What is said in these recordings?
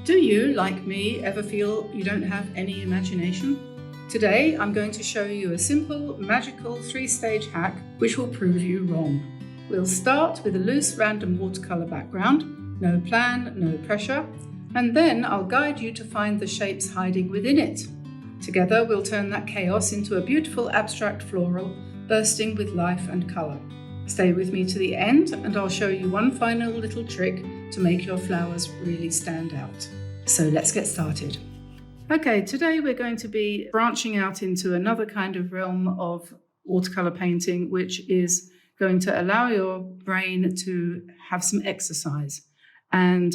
Do you, like me, ever feel you don't have any imagination? Today, I'm going to show you a simple, magical 3-stage hack which will prove you wrong. We'll start with a loose, random watercolour background, no plan, no pressure, and then I'll guide you to find the shapes hiding within it. Together, we'll turn that chaos into a beautiful abstract floral, bursting with life and colour. Stay with me to the end, and I'll show you one final little trick to make your flowers really stand out. So let's get started. Okay, today we're going to be branching out into another kind of realm of watercolour painting, which is going to allow your brain to have some exercise. And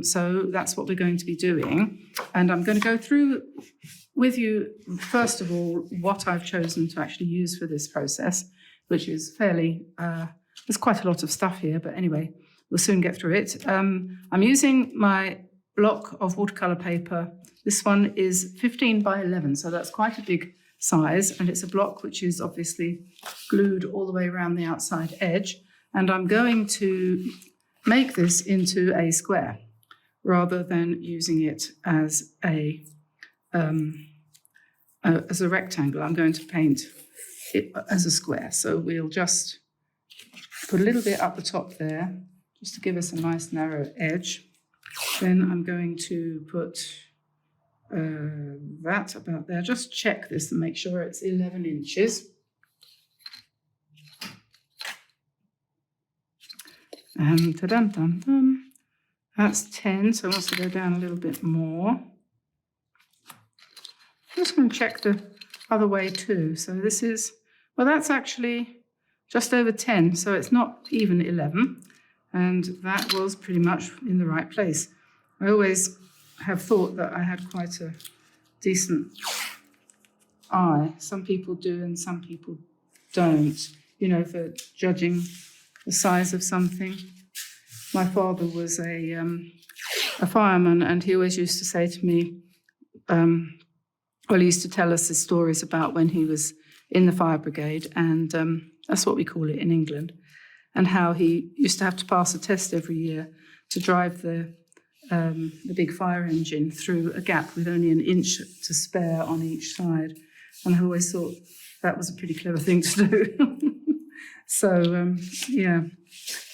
so that's what we're going to be doing. And I'm going to go through with you, first of all, what I've chosen to actually use for this process, which is fairly, there's quite a lot of stuff here, but anyway, we'll soon get through it. I'm using my block of watercolour paper. This one is 15 by 11, so that's quite a big size, and it's a block which is obviously glued all the way around the outside edge. And I'm going to make this into a square rather than using it as a rectangle. I'm going to paint it as a square. So we'll just put a little bit up the top there, just to give us a nice narrow edge. Then I'm going to put that about there. Just check this and make sure it's 11 inches. And ta-dum-dum-dum, that's 10, so I want to go down a little bit more. I'm just going to check the other way too. So this is, well, that's actually just over 10, so it's not even 11. And that was pretty much in the right place. I always have thought that I had quite a decent eye. Some people do and some people don't, you know, for judging the size of something. My father was a fireman, and he always used to say to me, he used to tell us his stories about when he was in the fire brigade, and that's what we call it in England, and how he used to have to pass a test every year to drive the big fire engine through a gap with only an inch to spare on each side. And I always thought that was a pretty clever thing to do. So, yeah.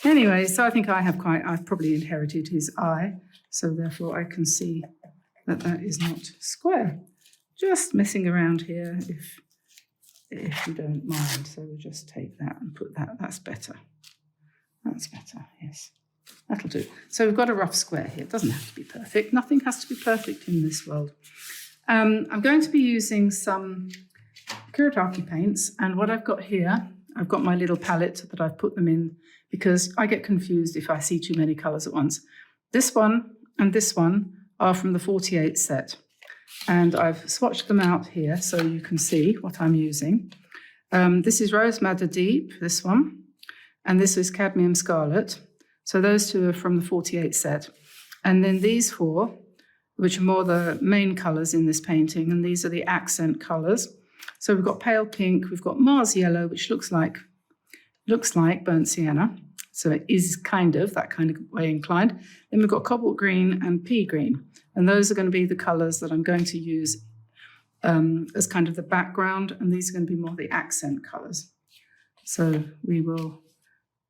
Anyway, so I think I've probably inherited his eye, so therefore I can see that that is not square. Just messing around here if you don't mind. So we'll just take that and put that. That's better. That's better, yes. That'll do. So we've got a rough square here. It doesn't have to be perfect. Nothing has to be perfect in this world. I'm going to be using some Kuretake paints, and what I've got here, I've got my little palette that I've put them in because I get confused if I see too many colours at once. This one and this one are from the 48 set, and I've swatched them out here so you can see what I'm using. This is Rose Madder Deep, this one, and this is Cadmium Scarlet. So those two are from the 48 set. And then these four, which are more the main colours in this painting, and these are the accent colours. So we've got pale pink, we've got Mars yellow, which looks like burnt sienna. So it is kind of that kind of way inclined. Then we've got cobalt green and pea green. And those are going to be the colours that I'm going to use as kind of the background. And these are going to be more the accent colours. So we will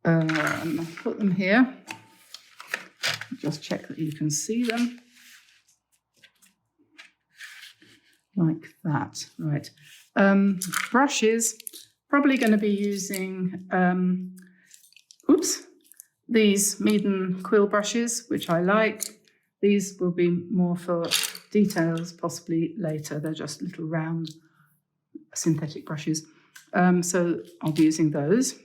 put them here. Just check that you can see them. Like that, right. Brushes, probably going to be using, these Meeden quill brushes, which I like. These will be more for details, possibly later. They're just little round synthetic brushes. So I'll be using those.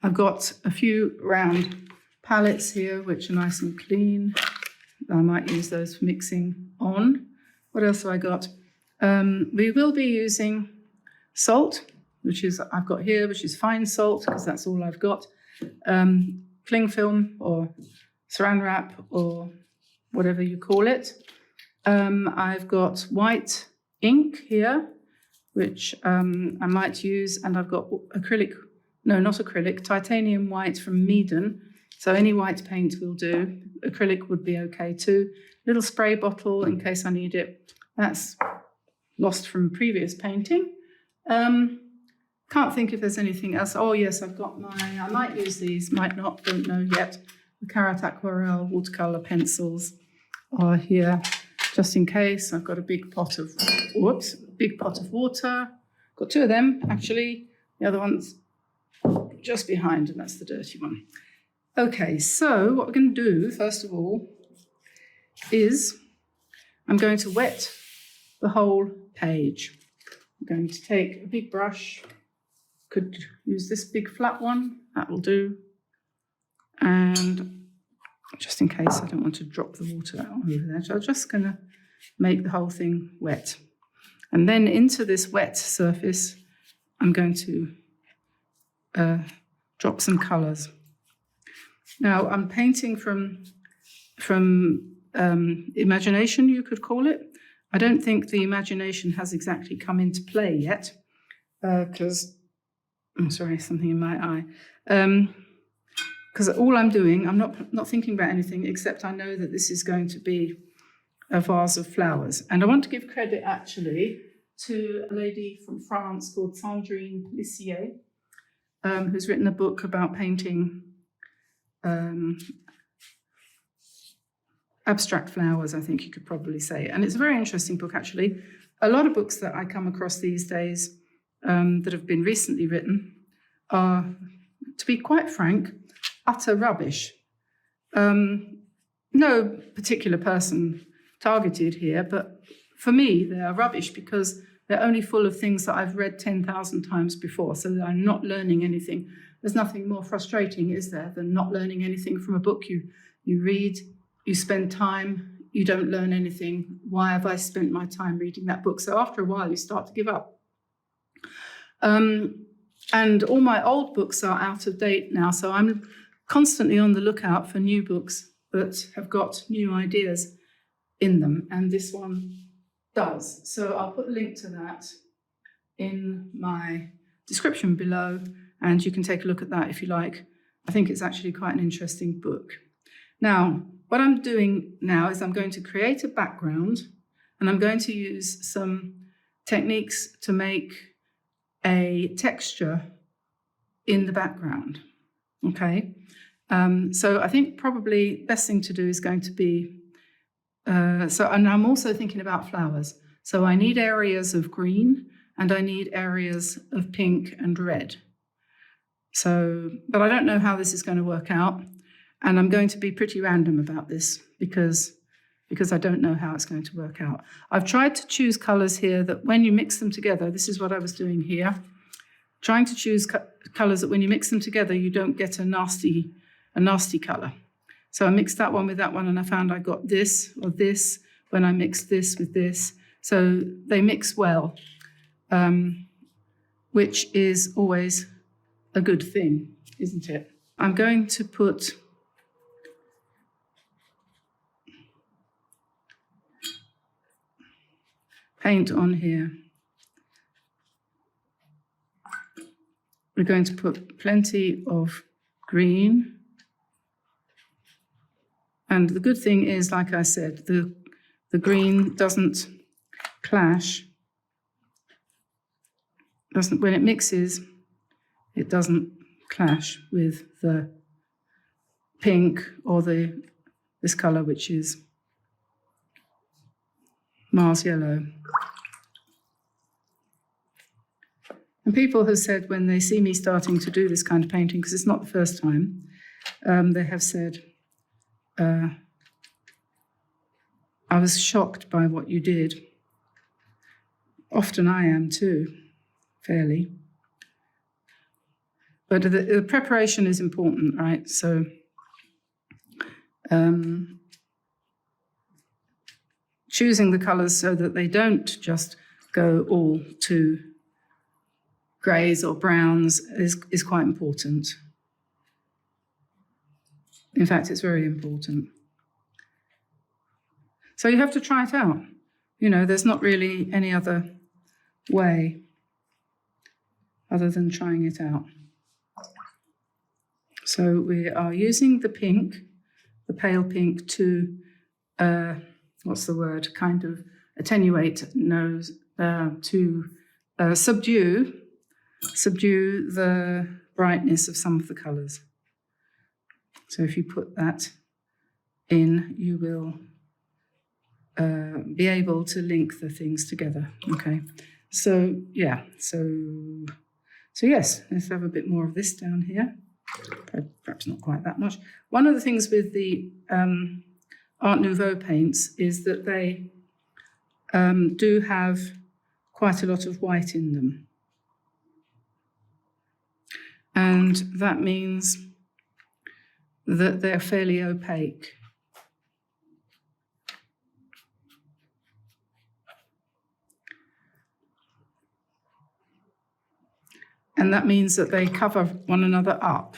I've got a few round palettes here, which are nice and clean. I might use those for mixing on. What else have I got? We will be using salt, which is I've got here, which is fine salt, because that's all I've got. Cling film or saran wrap or whatever you call it. I've got white ink here, which I might use, and I've got acrylic, no, not acrylic, titanium white from Meeden, So any white paint will do. Acrylic would be okay too. Little spray bottle in case I need it. That's lost from previous painting. Can't think if there's anything else. Oh yes, I've got I might use these, might not, don't know yet. The Carrot Aquarelle watercolor pencils are here, just in case. I've got a big pot of, water. Got two of them, actually. The other one's just behind, and that's the dirty one. Okay, so what we're going to do, first of all, is I'm going to wet the whole page. I'm going to take a big brush. Could use this big flat one, that will do. And just in case I don't want to drop the water out over there, so I'm just going to make the whole thing wet. And then into this wet surface, I'm going to drop some colours. Now, I'm painting from imagination, you could call it. I don't think the imagination has exactly come into play yet, because, I'm sorry, something in my eye. Because all I'm doing, I'm not thinking about anything, except I know that this is going to be a vase of flowers. And I want to give credit, actually, to a lady from France called Sandrine Lissier, who's written a book about painting abstract flowers, I think you could probably say. And it's a very interesting book, actually. A lot of books that I come across these days that have been recently written are, to be quite frank, utter rubbish. No particular person targeted here, but for me, they are rubbish because they're only full of things that I've read 10,000 times before, so that I'm not learning anything. There's nothing more frustrating, is there, than not learning anything from a book you read, you spend time, you don't learn anything. Why have I spent my time reading that book? So after a while, you start to give up. And all my old books are out of date now, so I'm constantly on the lookout for new books that have got new ideas in them, and this one does. So I'll put a link to that in my description below, and you can take a look at that if you like. I think it's actually quite an interesting book. Now, what I'm doing now is I'm going to create a background, and I'm going to use some techniques to make a texture in the background, okay? So I think probably best thing to do is going to be, and I'm also thinking about flowers. So I need areas of green and I need areas of pink and red. So, but I don't know how this is going to work out. And I'm going to be pretty random about this because I don't know how it's going to work out. I've tried to choose colours here that when you mix them together, this is what I was doing here, trying to choose colours that when you mix them together, you don't get a nasty colour. So I mixed that one with that one, and I found I got this or this when I mixed this with this. So they mix well, which is always a good thing, isn't it? I'm going to put paint on here. We're going to put plenty of green. And the good thing is, like I said, the green doesn't clash. When it mixes, it doesn't clash with the pink or this colour, which is Mars yellow. And people have said when they see me starting to do this kind of painting, because it's not the first time, they have said, I was shocked by what you did. Often I am too, fairly. But the preparation is important, right? So choosing the colours so that they don't just go all to greys or browns is quite important. In fact, it's very important. So you have to try it out. You know, there's not really any other way other than trying it out. So we are using the pink, the pale pink, to, what's the word, kind of attenuate, to subdue the brightness of some of the colours. So if you put that in, you will be able to link the things together. Okay, so yeah, so yes, let's have a bit more of this down here. Perhaps not quite that much. One of the things with the Art Nouveau paints is that they do have quite a lot of white in them. And that means that they're fairly opaque. And that means that they cover one another up.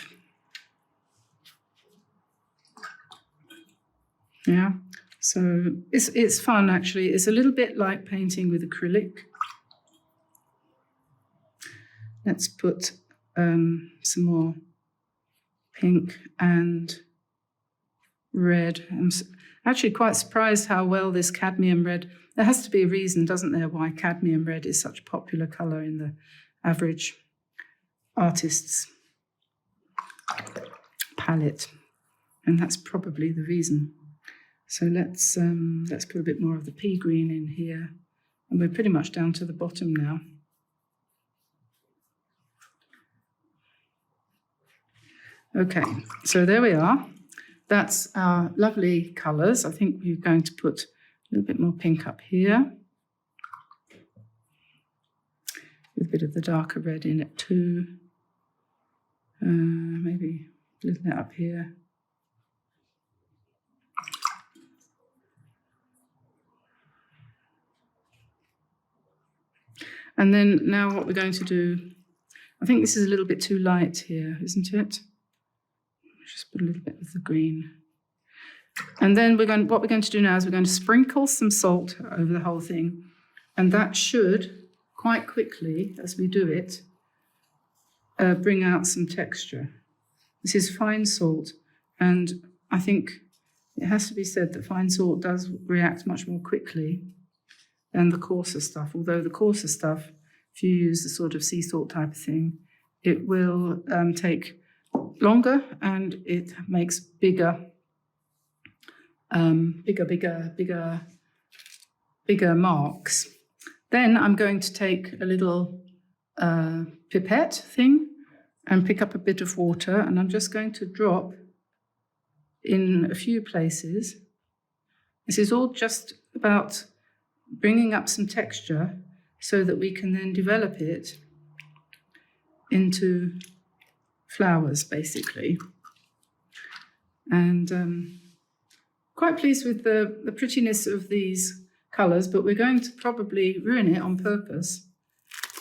Yeah, so it's fun actually. It's a little bit like painting with acrylic. Let's put some more pink and red. I'm actually quite surprised how well this cadmium red, there has to be a reason, doesn't there, why cadmium red is such a popular colour in the average artist's palette, and that's probably the reason. So let's put a bit more of the pea green in here, and we're pretty much down to the bottom now. Okay, so there we are. That's our lovely colours. I think we're going to put a little bit more pink up here, with a bit of the darker red in it too. Maybe a little bit up here. And then now what we're going to do, I think this is a little bit too light here, isn't it? Just put a little bit of the green. And then what we're going to do now is we're going to sprinkle some salt over the whole thing. And that should, quite quickly, as we do it, bring out some texture. This is fine salt, and I think it has to be said that fine salt does react much more quickly than the coarser stuff, although the coarser stuff, if you use the sort of sea salt type of thing, it will take longer and it makes bigger marks. Then I'm going to take a little pipette thing and pick up a bit of water, and I'm just going to drop in a few places. This is all just about bringing up some texture so that we can then develop it into flowers, basically. And quite pleased with the prettiness of these colours, but we're going to probably ruin it on purpose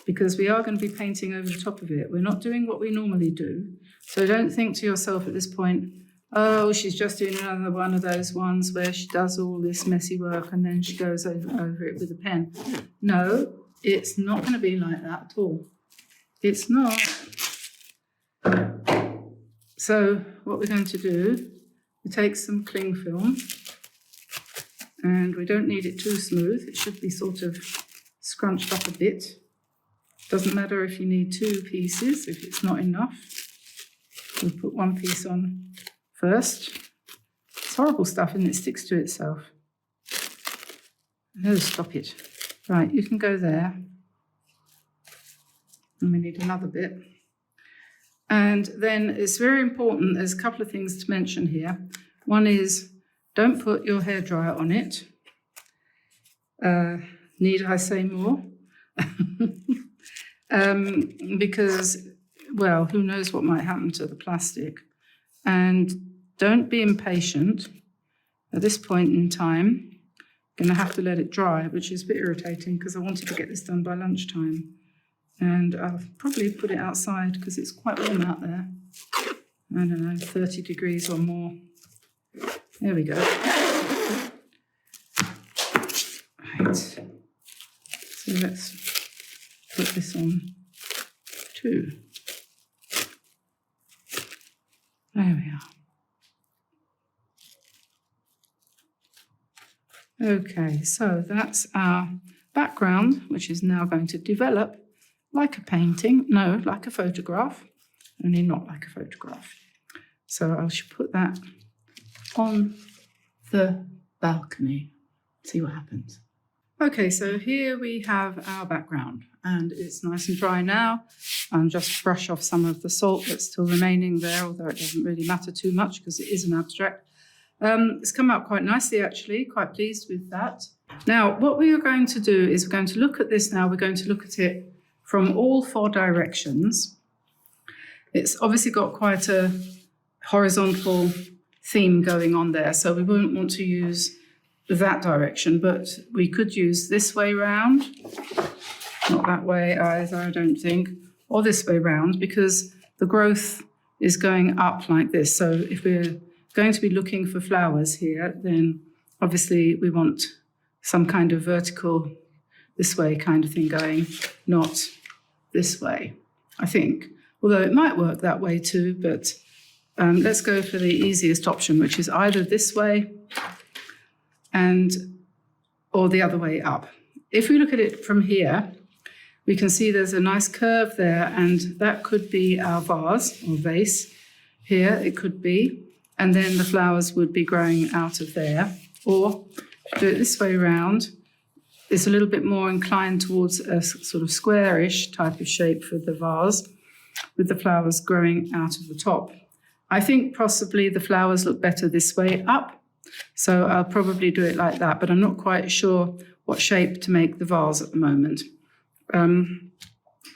because we are going to be painting over the top of it. We're not doing what we normally do. So don't think to yourself at this point, oh, she's just doing another one of those ones where she does all this messy work and then she goes over it with a pen. No, it's not going to be like that at all. It's not. So what we're going to do, we take some cling film, and we don't need it too smooth. It should be sort of scrunched up a bit. Doesn't matter if you need two pieces, if it's not enough. We'll put one piece on first. It's horrible stuff and it sticks to itself. No, stop it. Right, you can go there. And we need another bit. And then it's very important, there's a couple of things to mention here. One is, don't put your hairdryer on it. Need I say more? Because, well, who knows what might happen to the plastic. And don't be impatient. At this point in time, I'm going to have to let it dry, which is a bit irritating because I wanted to get this done by lunchtime. And I'll probably put it outside because it's quite warm out there. I don't know, 30 degrees or more. There we go. Right. So let's put this on too. There we are. Okay, so that's our background, which is now going to develop like a painting. No, like a photograph, only not like a photograph. So I should put that on the balcony, see what happens. Okay, so here we have our background, and it's nice and dry now. And just brush off some of the salt that's still remaining there, although it doesn't really matter too much because it is an abstract. It's come out quite nicely, actually, quite pleased with that. Now, what we are going to do is we're going to look at this now. We're going to look at it from all 4 directions. It's obviously got quite a horizontal theme going on there, so we wouldn't want to use that direction, but we could use this way round, not that way either, I don't think, or this way round, because the growth is going up like this. So if we're going to be looking for flowers here, then obviously we want some kind of vertical this way kind of thing going, not this way, I think. Although it might work that way too, but let's go for the easiest option, which is either this way or the other way up. If we look at it from here, we can see there's a nice curve there, and that could be our vase or vase. Here it could be, and then the flowers would be growing out of there. Or do it this way around, it's a little bit more inclined towards a sort of squarish type of shape for the vase, with the flowers growing out of the top. I think possibly the flowers look better this way up, so I'll probably do it like that, but I'm not quite sure what shape to make the vase at the moment.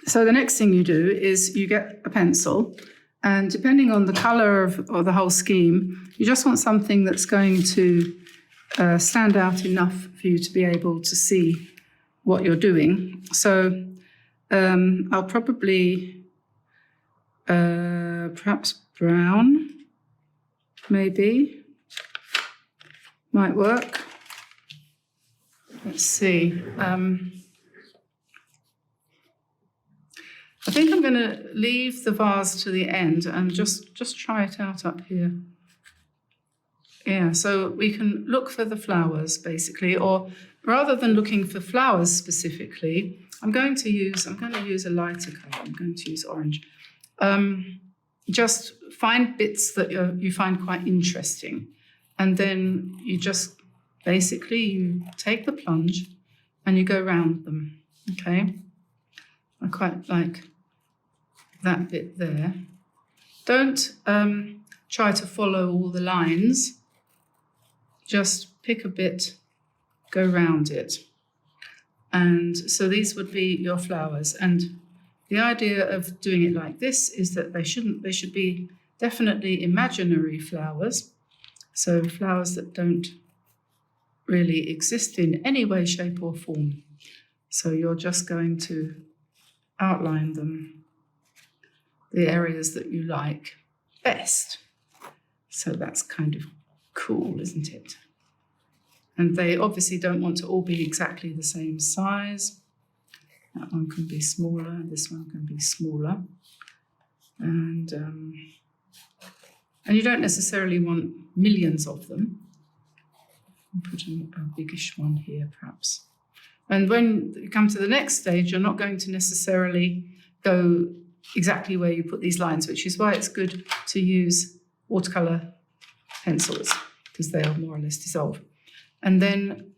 So the next thing you do is you get a pencil, and depending on the colour of the whole scheme, you just want something that's going to stand out enough for you to be able to see what you're doing. So I'll probably perhaps brown, maybe, might work. Let's see. I think I'm going to leave the vase to the end and just try it out up here. Yeah, so we can look for the flowers, basically, or rather than looking for flowers specifically, I'm going to use a lighter colour. I'm going to use orange. Just find bits that you find quite interesting, and then you just basically you take the plunge and you go round them. Okay, I quite like that bit there. Don't try to follow all the lines. Just pick a bit, go round it. And so these would be your flowers. And the idea of doing it like this is that they should be definitely imaginary flowers. So flowers that don't really exist in any way, shape or form. So you're just going to outline them, the areas that you like best. So that's kind of cool, isn't it? And they obviously don't want to all be exactly the same size. That one can be smaller, this one can be smaller. And you don't necessarily want millions of them. I'll put a biggish one here, perhaps. And when you come to the next stage, you're not going to necessarily go exactly where you put these lines, which is why it's good to use watercolour pencils, because they are more or less dissolved. And then,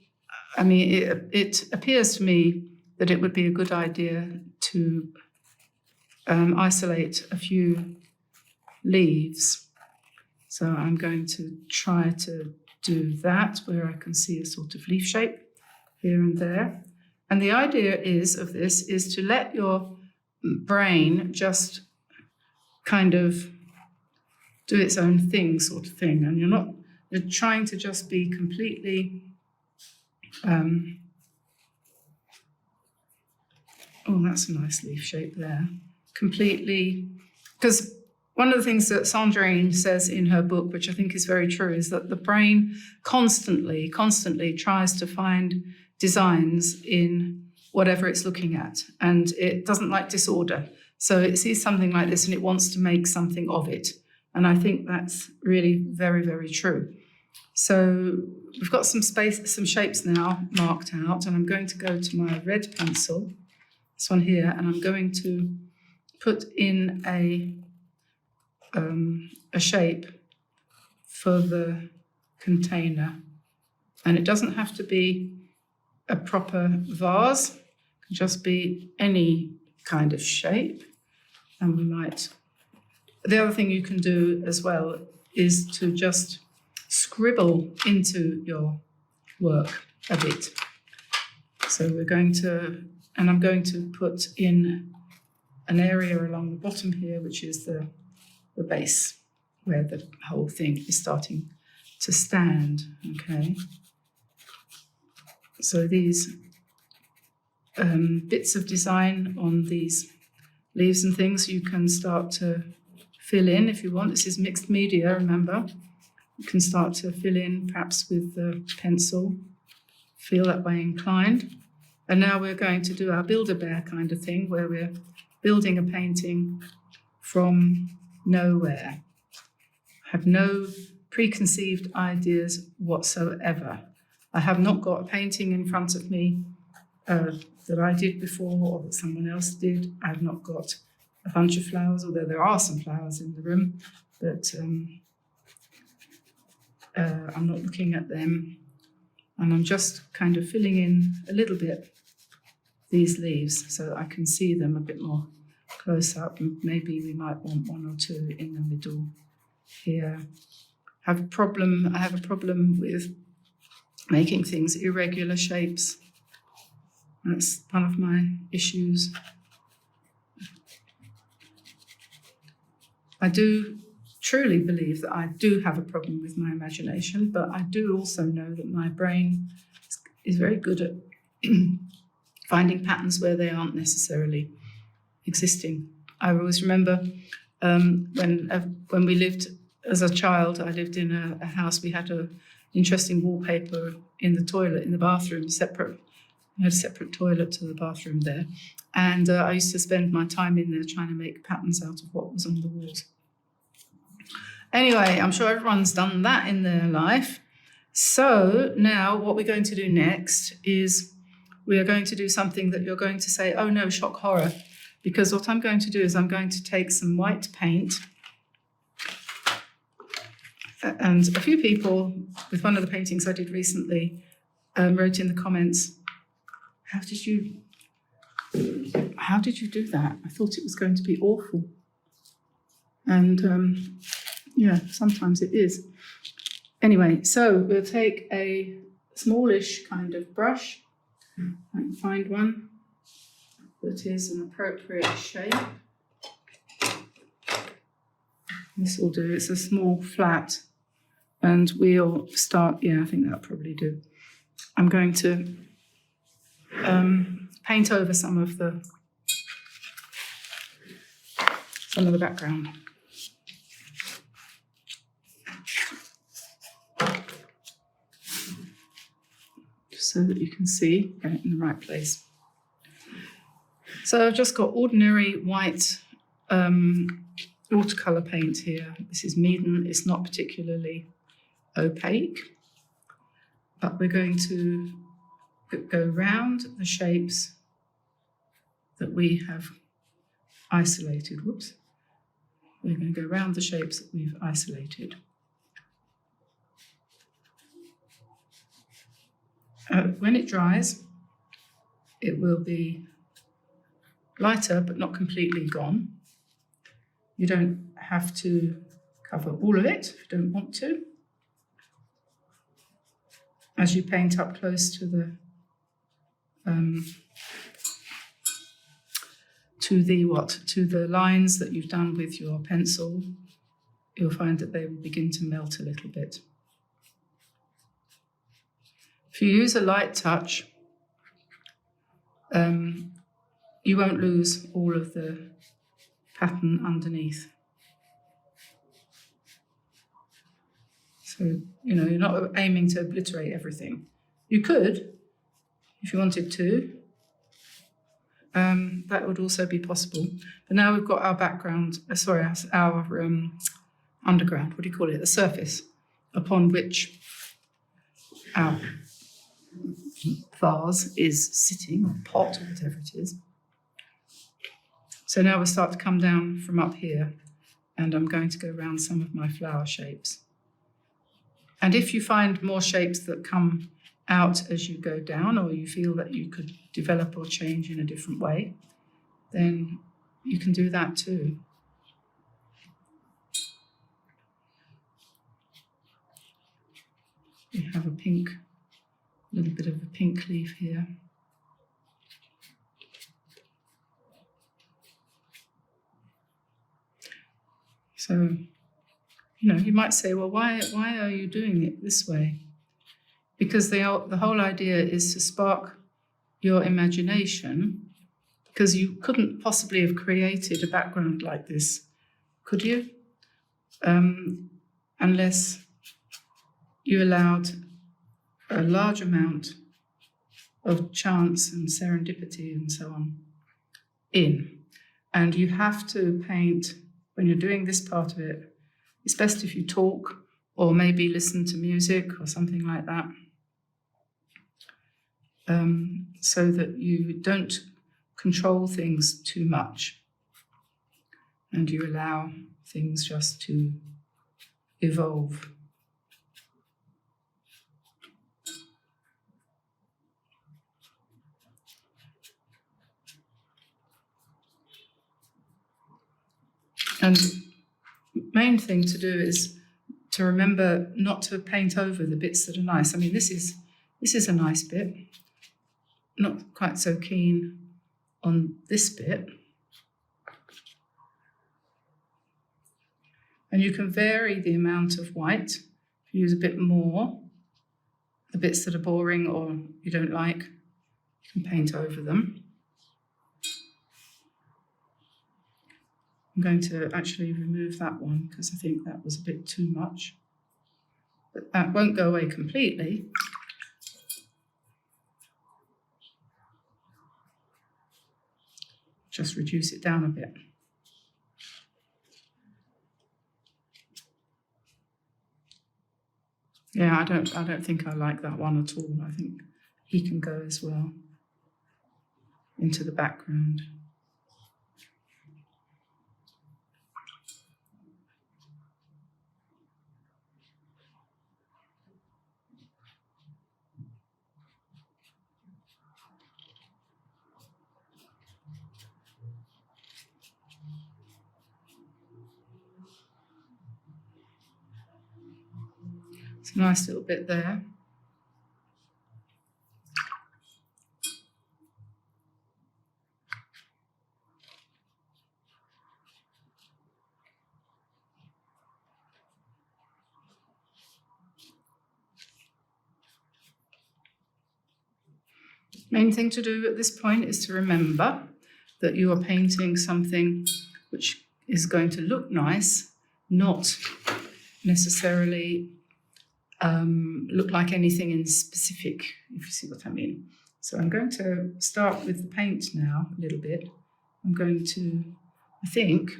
I mean, it appears to me that it would be a good idea to isolate a few leaves. So I'm going to try to do that where I can see a sort of leaf shape here and there. And the idea of this is to let your brain just kind of do its own thing, sort of thing. And you're trying to just be completely, oh, that's a nice leaf shape there. Completely, because one of the things that Sandrine says in her book, which I think is very true, is that the brain constantly tries to find designs in whatever it's looking at, and it doesn't like disorder. So it sees something like this and it wants to make something of it. And I think that's really very, very true. So we've got some shapes now marked out, and I'm going to go to my red pencil, this one here, and I'm going to put in a shape for the container. And it doesn't have to be a proper vase, it can just be any kind of shape. And we might, the other thing you can do as well is to just scribble into your work a bit. So we're going to, and I'm going to put in an area along the bottom here, which is the base, where the whole thing is starting to stand, okay? So these bits of design on these leaves and things you can start to fill in if you want. This is mixed media, remember. You can start to fill in perhaps with the pencil, feel that way inclined. And now we're going to do our Build-A-Bear kind of thing, where we're building a painting from nowhere. I have no preconceived ideas whatsoever. I have not got a painting in front of me that I did before or that someone else did. I've not got a bunch of flowers, although there are some flowers in the room, but I'm not looking at them. And I'm just kind of filling in a little bit these leaves so I can see them a bit more close up. And maybe we might want one or two in the middle here. I have a problem with making things irregular shapes. That's one of my issues. I do truly believe that I do have a problem with my imagination, but I do also know that my brain is very good at finding patterns where they aren't necessarily existing. I always remember when we lived as a child, I lived in a house, we had an interesting wallpaper in the toilet, in the bathroom, separate. We had a separate toilet to the bathroom there. And I used to spend my time in there trying to make patterns out of what was on the walls. Anyway, I'm sure everyone's done that in their life. So now what we're going to do next is we are going to do something that you're going to say, oh no, shock horror. Because what I'm going to do is I'm going to take some white paint. And a few people, with one of the paintings I did recently, wrote in the comments, how did you do that? I thought it was going to be awful. And yeah, sometimes it is. Anyway, so we'll take a smallish kind of brush. I can find one that is an appropriate shape. This will do, it's a small flat. And we'll start, yeah, I think that'll probably do. I'm going to paint over some of the background. Just so that you can see, get it in the right place. So I've just got ordinary white watercolour paint here. This is Meeden, it's not particularly opaque, but we're going to go round the shapes that we have isolated. Whoops. We're going to go round the shapes that we've isolated. When it dries, it will be lighter but not completely gone. You don't have to cover all of it if you don't want to. As you paint up close to the lines that you've done with your pencil, you'll find that they will begin to melt a little bit. If you use a light touch, you won't lose all of the pattern underneath. So, you know, you're not aiming to obliterate everything. You could, if you wanted to. That would also be possible. But now we've got our background, our underground, what do you call it, the surface upon which our vase is sitting, or pot, or whatever it is. So now we'll start to come down from up here, and I'm going to go around some of my flower shapes. And if you find more shapes that come out as you go down, or you feel that you could develop or change in a different way, then you can do that too. We have a pink, little bit of a pink leaf here. So, you might say, well, why are you doing it this way? Because the whole idea is to spark your imagination, because you couldn't possibly have created a background like this, could you? Unless you allowed a large amount of chance and serendipity and so on in. And you have to paint, when you're doing this part of it, it's best if you talk or maybe listen to music or something like that, so that you don't control things too much and you allow things just to evolve. And the main thing to do is to remember not to paint over the bits that are nice. I mean, this is a nice bit. Not quite so keen on this bit. And you can vary the amount of white. If you use a bit more, the bits that are boring or you don't like, you can paint over them. I'm going to actually remove that one because I think that was a bit too much. But that won't go away completely. Just reduce it down a bit. Yeah, I don't think I like that one at all. I think he can go as well into the background. It's a nice little bit there. Main thing to do at this point is to remember that you are painting something which is going to look nice, not necessarily look like anything in specific, if you see what I mean. So I'm going to start with the paint now a little bit. I'm going to, I think,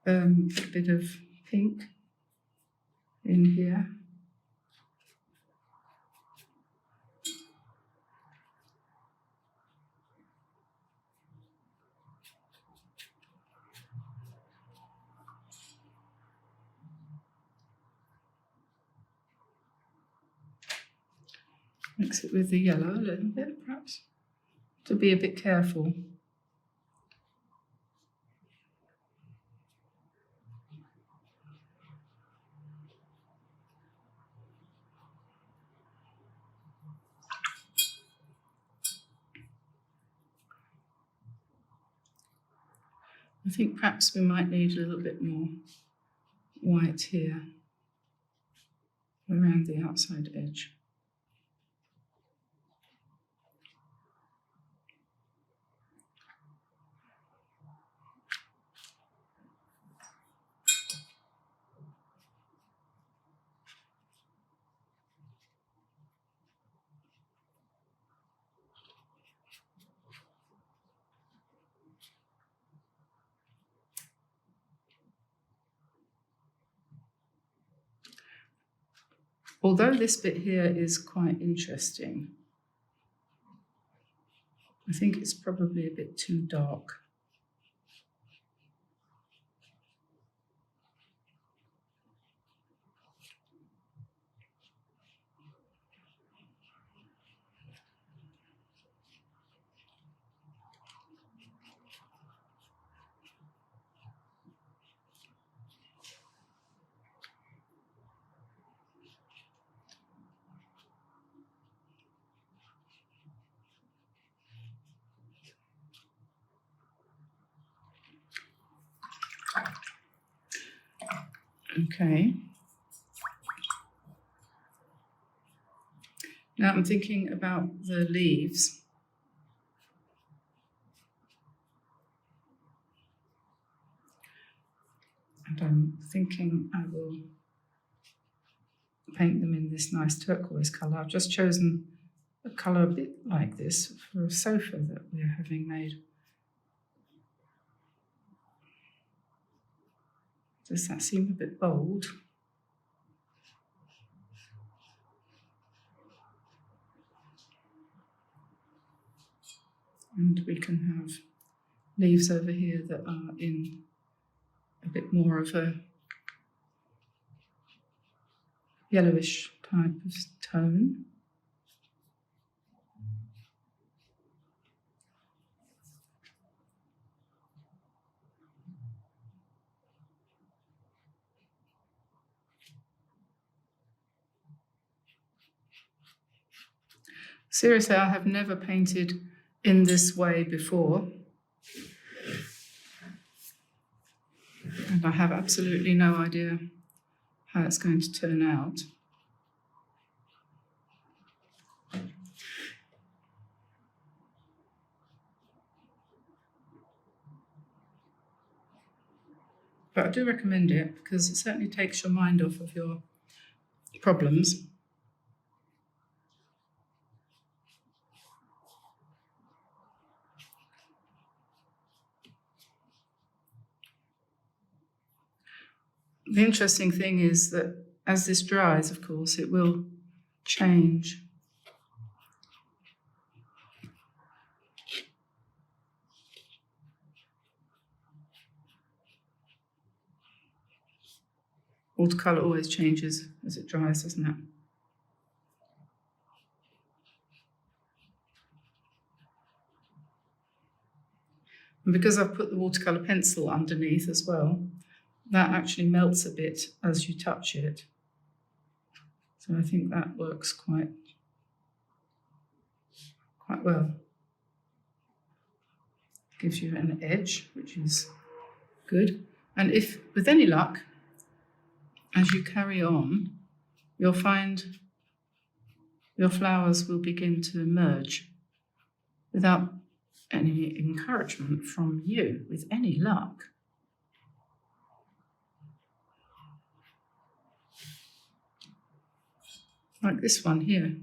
put a bit of pink in here. Mix it with the yellow a little bit, perhaps, to be a bit careful. I think perhaps we might need a little bit more white here around the outside edge. Although this bit here is quite interesting, I think it's probably a bit too dark. Okay. Now I'm thinking about the leaves. And I'm thinking I will paint them in this nice turquoise colour. I've just chosen a colour a bit like this for a sofa that we're having made. Does that seem a bit bold? And we can have leaves over here that are in a bit more of a yellowish type of tone. Seriously, I have never painted in this way before. And I have absolutely no idea how it's going to turn out. But I do recommend it because it certainly takes your mind off of your problems. The interesting thing is that as this dries, of course, it will change. Watercolour always changes as it dries, doesn't it? And because I've put the watercolour pencil underneath as well, that actually melts a bit as you touch it. So I think that works quite well. Gives you an edge, which is good. And if, with any luck, as you carry on, you'll find your flowers will begin to emerge without any encouragement from you, with any luck. Like this one here.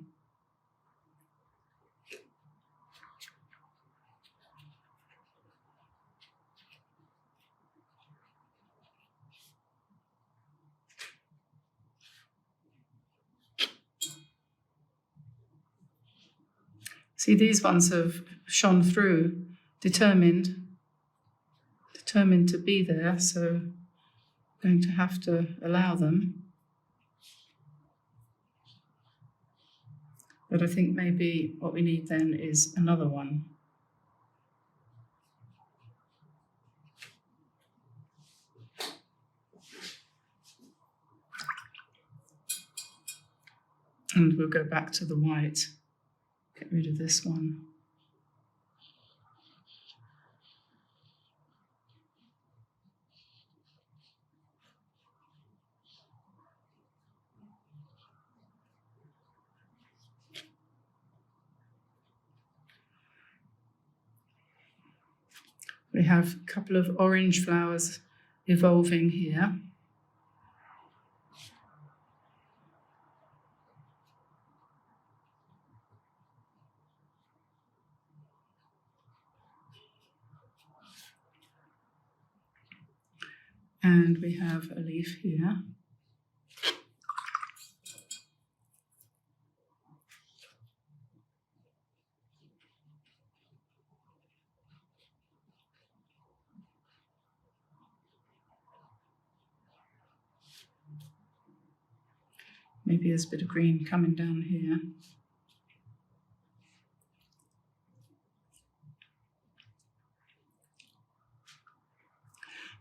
See, these ones have shone through, determined to be there, so I'm going to have to allow them. But I think maybe what we need then is another one. And we'll go back to the white. Get rid of this one. We have a couple of orange flowers evolving here. And we have a leaf here. Maybe there's a bit of green coming down here.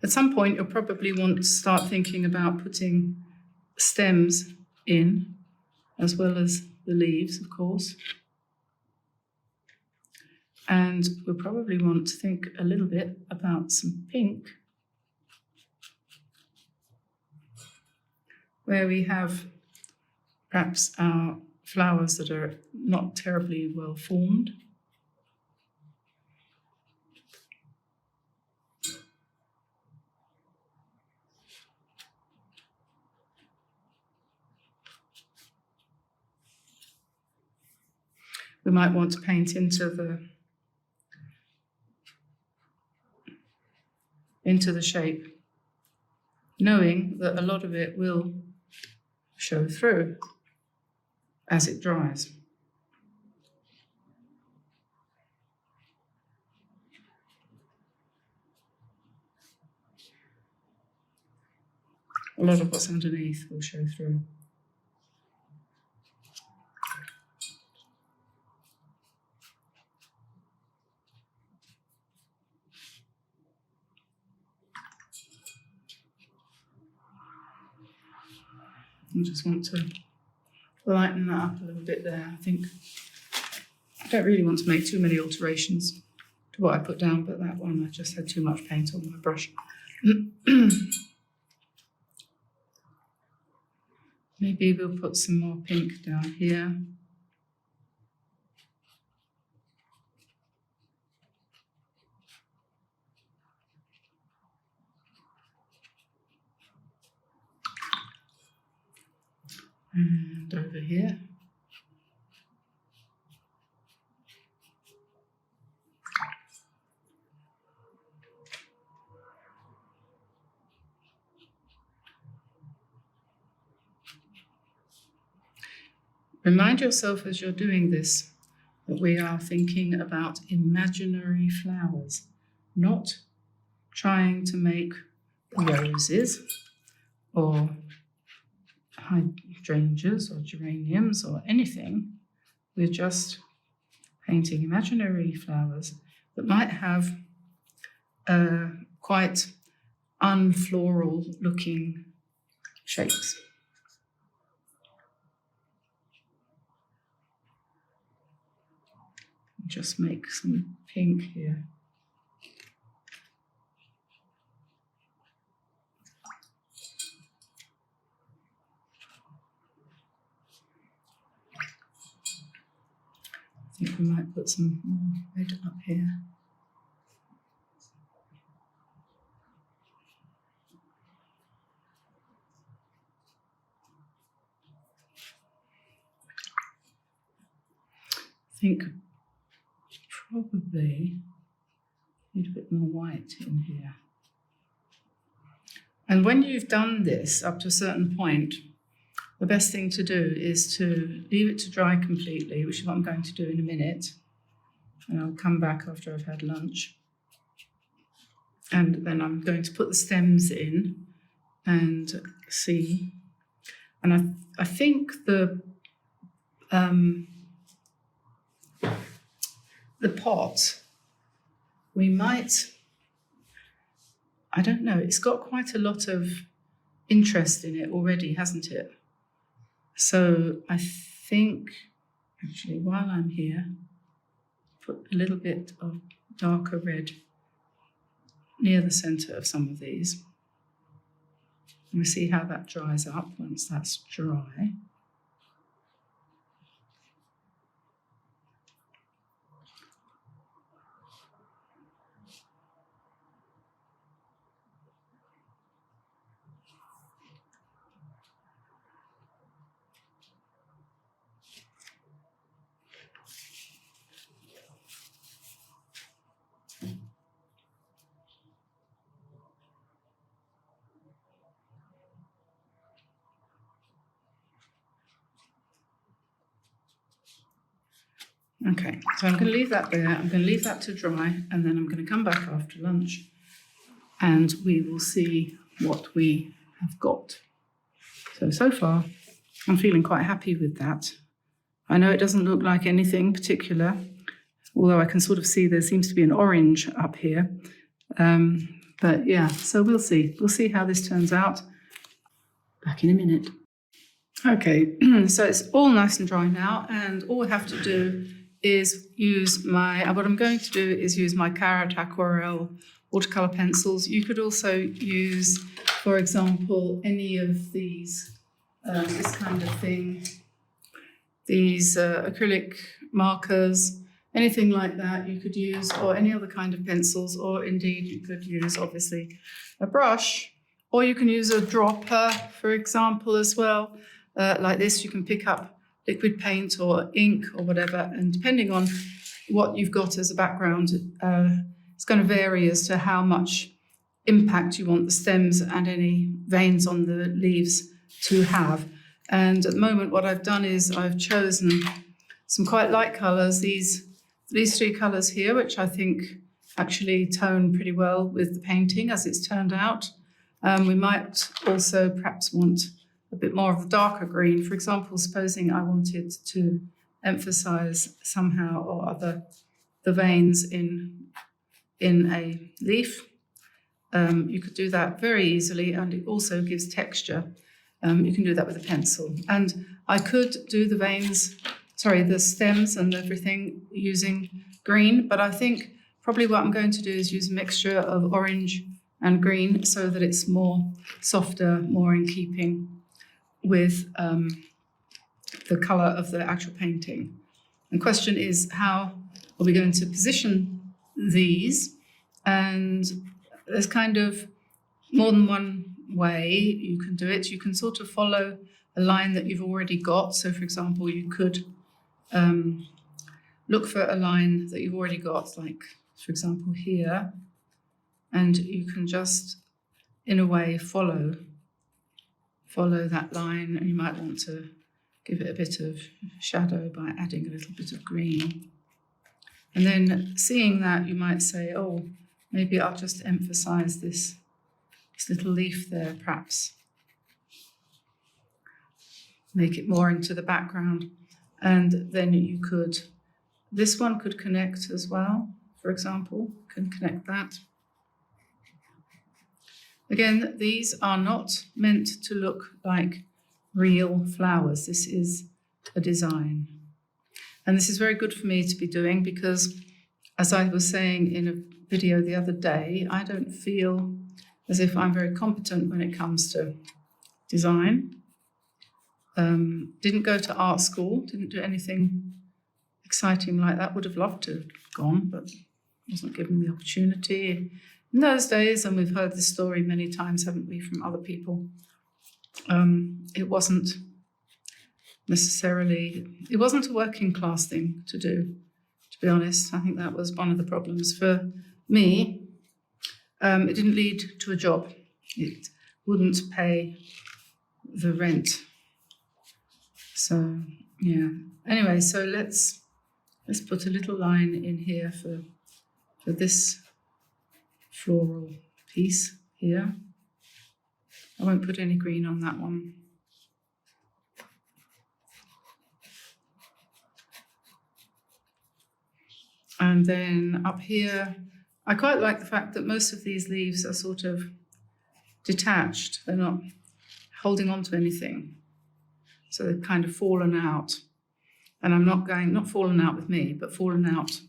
At some point, you'll probably want to start thinking about putting stems in, as well as the leaves, of course. And we'll probably want to think a little bit about some pink, where we have perhaps our flowers that are not terribly well formed. We might want to paint into the shape, knowing that a lot of it will show through as it dries. A lot of what's underneath will show through. I just want to lighten that up a little bit there. I think I don't really want to make too many alterations to what I put down, but that one I just had too much paint on my brush. Maybe we'll put some more pink down here. And over here. Remind yourself as you're doing this that we are thinking about imaginary flowers, not trying to make roses or hydrangeas or geraniums or anything. We're just painting imaginary flowers that might have quite unfloral looking shapes. Just make some pink here. I think we might put some more red up here. I think probably need a bit more white in here. And when you've done this up to a certain point, the best thing to do is to leave it to dry completely, which is what I'm going to do in a minute. And I'll come back after I've had lunch. And then I'm going to put the stems in and see. And I think the pot, we might, I don't know, it's got quite a lot of interest in it already, hasn't it? So I think, actually, while I'm here, put a little bit of darker red near the centre of some of these. And we see how that dries up once that's dry. Okay, so I'm going to leave that there. I'm going to leave that to dry, and then I'm going to come back after lunch and we will see what we have got. So far, I'm feeling quite happy with that. I know it doesn't look like anything particular, although I can sort of see there seems to be an orange up here. But yeah, so we'll see. We'll see how this turns out. Back in a minute. Okay, so it's all nice and dry now, and all we have to do is use what I'm going to do is use my Carrot Aquarelle watercolor pencils. You could also use, for example, any of these, this kind of thing, these acrylic markers, anything like that you could use, or any other kind of pencils, or indeed you could use, obviously, a brush, or you can use a dropper, for example, as well. Like this, you can pick up liquid paint or ink or whatever, and depending on what you've got as a background, it's going to vary as to how much impact you want the stems and any veins on the leaves to have. And at the moment, what I've done is I've chosen some quite light colours, these three colours here, which I think actually tone pretty well with the painting as it's turned out. We might also perhaps want a bit more of the darker green. For example, supposing I wanted to emphasize somehow or other the veins in a leaf, you could do that very easily, and it also gives texture. You can do that with a pencil. And I could do the stems and everything using green, but I think probably what I'm going to do is use a mixture of orange and green so that it's more softer, more in keeping with the colour of the actual painting. The question is, how are we going to position these? And there's kind of more than one way you can do it. You can sort of follow a line that you've already got. So, for example, you could look for a line that you've already got, like, for example, here, and you can just, in a way, follow that line, and you might want to give it a bit of shadow by adding a little bit of green. And then seeing that, you might say, oh, maybe I'll just emphasize this little leaf there, perhaps. Make it more into the background. And then you could, this one could connect as well, for example, can connect that. Again, these are not meant to look like real flowers. This is a design. And this is very good for me to be doing because, as I was saying in a video the other day, I don't feel as if I'm very competent when it comes to design. Didn't go to art school, didn't do anything exciting like that. Would have loved to have gone, but wasn't given the opportunity in those days. And we've heard this story many times, haven't we, from other people. It wasn't a working class thing to do, to be honest. I think that was one of the problems for me. It didn't lead to a job. It wouldn't pay the rent. So, yeah. Anyway, so let's put a little line in here for this floral piece here. I won't put any green on that one. And then up here, I quite like the fact that most of these leaves are sort of detached. They're not holding on to anything. So they've kind of fallen out. And I'm not fallen out with me, but fallen out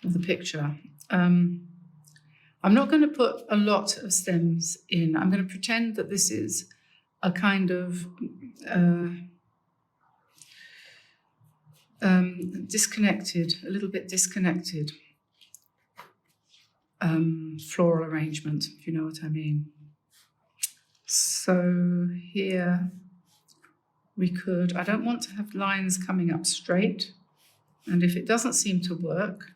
of the picture. I'm not going to put a lot of stems in. I'm going to pretend that this is a kind of disconnected, a little bit disconnected floral arrangement, if you know what I mean. So here we could, I don't want to have lines coming up straight, and if it doesn't seem to work,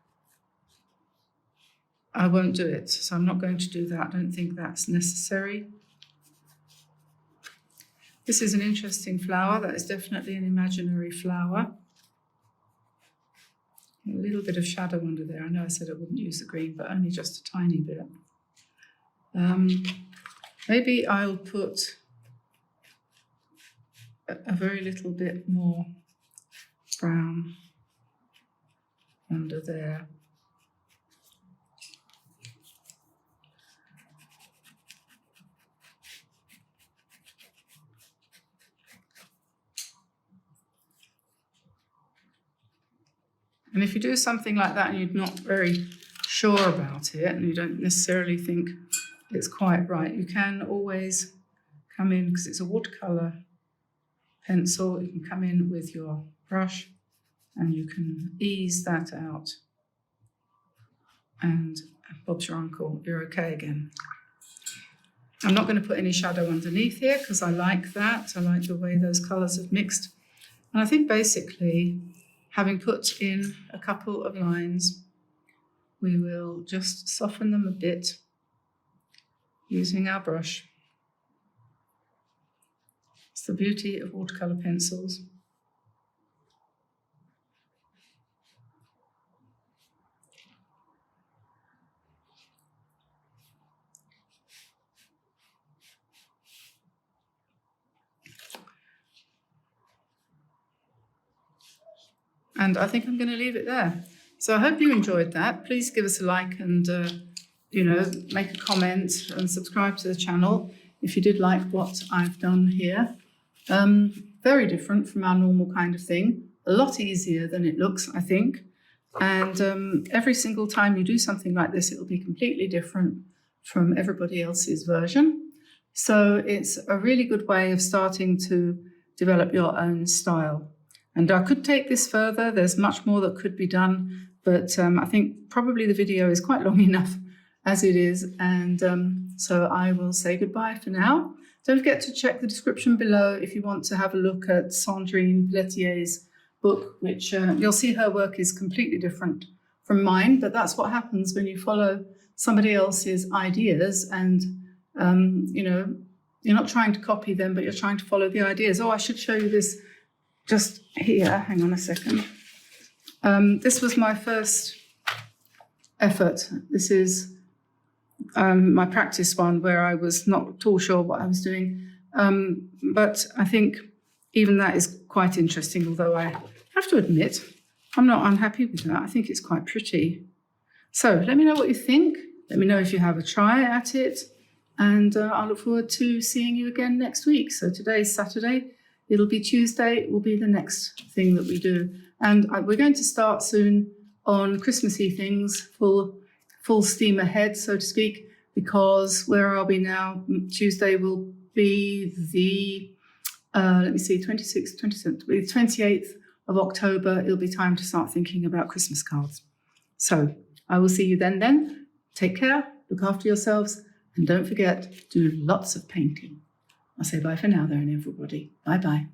I won't do it. So I'm not going to do that. I don't think that's necessary. This is an interesting flower. That is definitely an imaginary flower. A little bit of shadow under there. I know I said I wouldn't use the green, but only just a tiny bit. Maybe I'll put a very little bit more brown under there. And if you do something like that and you're not very sure about it and you don't necessarily think it's quite right, you can always come in, because it's a watercolour pencil, you can come in with your brush and you can ease that out. And Bob's your uncle, you're okay again. I'm not going to put any shadow underneath here because I like that. I like the way those colours have mixed. And I think basically, having put in a couple of lines, we will just soften them a bit using our brush. It's the beauty of watercolour pencils. And I think I'm going to leave it there. So I hope you enjoyed that. Please give us a like and, make a comment and subscribe to the channel if you did like what I've done here. Very different from our normal kind of thing. A lot easier than it looks, I think. And every single time you do something like this, it'll be completely different from everybody else's version. So it's a really good way of starting to develop your own style. And I could take this further. There's much more that could be done, but I think probably the video is quite long enough as it is. And so I will say goodbye for now. Don't forget to check the description below if you want to have a look at Sandrine Pelletier's book, which you'll see her work is completely different from mine, but that's what happens when you follow somebody else's ideas and, you're not trying to copy them, but you're trying to follow the ideas. Oh, I should show you this. Just here, hang on a second. This was my first effort. This is my practice one where I was not at all sure what I was doing. But I think even that is quite interesting, although I have to admit, I'm not unhappy with that. I think it's quite pretty. So let me know what you think. Let me know if you have a try at it. And I look forward to seeing you again next week. So today's Saturday. It'll be Tuesday, will be the next thing that we do. And we're going to start soon on Christmassy things, full steam ahead, so to speak, because where are we now? Tuesday will be the, 26th, 27th, the 28th of October. It'll be time to start thinking about Christmas cards. So I will see you then. Take care, look after yourselves, and don't forget, do lots of painting. I'll say bye for now, there, and everybody. Bye-bye.